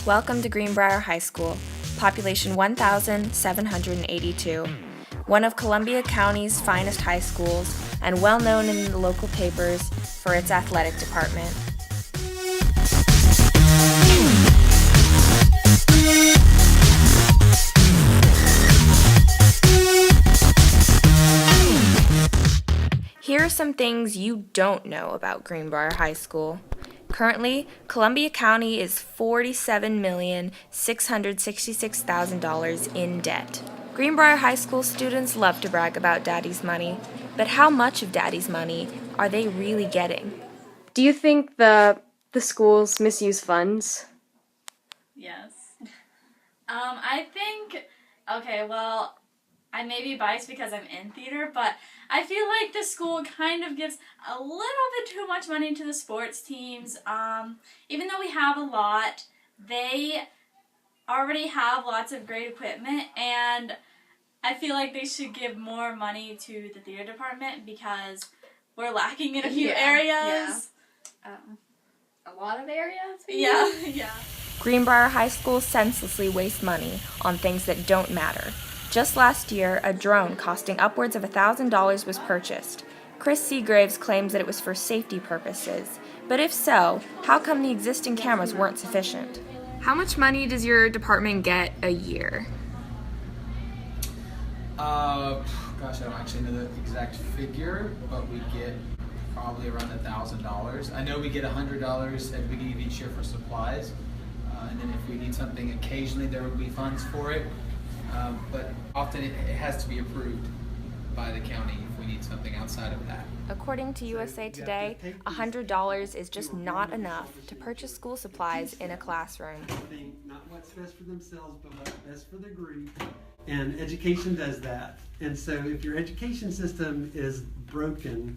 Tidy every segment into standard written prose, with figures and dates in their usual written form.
Welcome to Greenbrier High School, population 1,782, one of Columbia County's finest high schools and well known in the local papers for its athletic department. Here are some things you don't know about Greenbrier High School. Currently, Columbia County is $47,666,000 in debt. Greenbrier High School students love to brag about Daddy's money, but how much of Daddy's money are they really getting? Do you think the schools misuse funds? Yes. I think, okay, well, I may be biased because I'm in theater, but I feel like the school kind of gives a little bit too much money to the sports teams. Even though we have a lot, they already have lots of great equipment, and I feel like they should give more money to the theater department because we're lacking in a few areas. Yeah. A lot of areas? Yeah. Greenbrier High School senselessly wastes money on things that don't matter. Just last year, a drone costing upwards of $1,000 was purchased. Chris Seagraves claims that it was for safety purposes. But if so, how come the existing cameras weren't sufficient? How much money does your department get a year? Gosh, I don't actually know the exact figure, but we get probably around $1,000. I know we get $100 at the beginning of each year for supplies, and then if we need something, occasionally there would be funds for it. But often it has to be approved by the county if we need something outside of that. According to USA Today, $100 is just not enough to purchase school supplies in a classroom. Think not what's best for themselves, but what's best for the group. And education does that. And so if your education system is broken,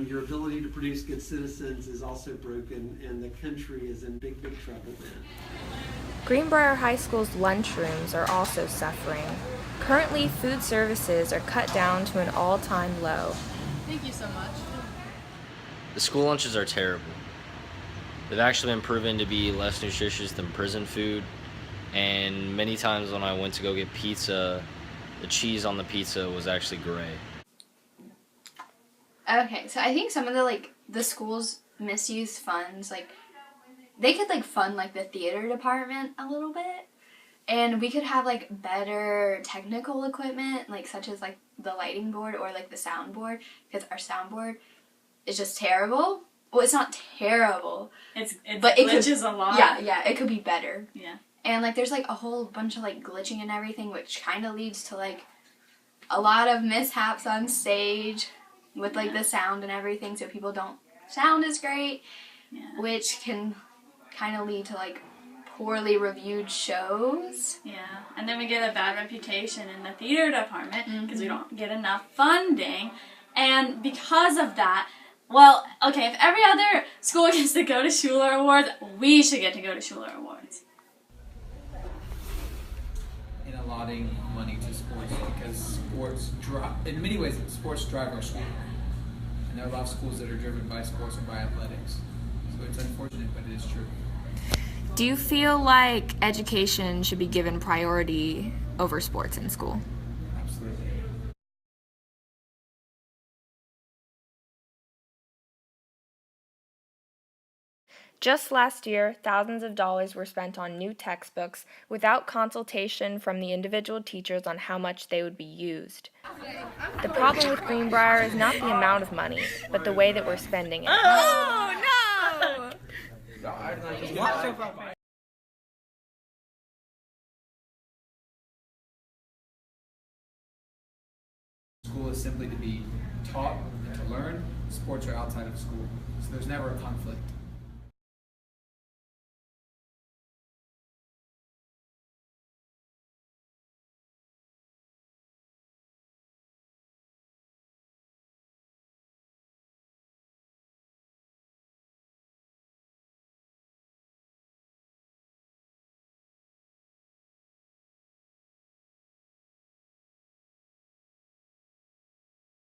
your ability to produce good citizens is also broken, and the country is in big, big trouble then. Greenbrier High School's lunchrooms are also suffering. Currently, food services are cut down to an all-time low. Thank you so much. The school lunches are terrible. They've actually been proven to be less nutritious than prison food, and many times when I went to go get pizza, the cheese on the pizza was actually gray. Okay, so I think some of the schools misuse funds. They could fund the theater department a little bit, and we could have better technical equipment, such as the lighting board or the soundboard, because our soundboard is just terrible. Well, it's not terrible. It glitches a lot. Yeah, it could be better. Yeah. And there's a whole bunch of glitching and everything, which kind of leads to a lot of mishaps on stage with the sound and everything, so people don't sound as great, which can kind of lead to poorly reviewed shows. Yeah, and then we get a bad reputation in the theater department because we don't get enough funding, and because of that, well, okay, if every other school gets to go to Schuler Awards, we should get to go to Schuler Awards. In allotting money to sports, because in many ways, sports drive our school. And there are a lot of schools that are driven by sports and by athletics. So it's unfortunate, but it is true. Do you feel like education should be given priority over sports in school? Absolutely. Just last year, thousands of dollars were spent on new textbooks without consultation from the individual teachers on how much they would be used. The problem with Greenbrier is not the amount of money, but the way that we're spending it. Oh, no! School is simply to be taught and to learn. Sports are outside of school, so there's never a conflict.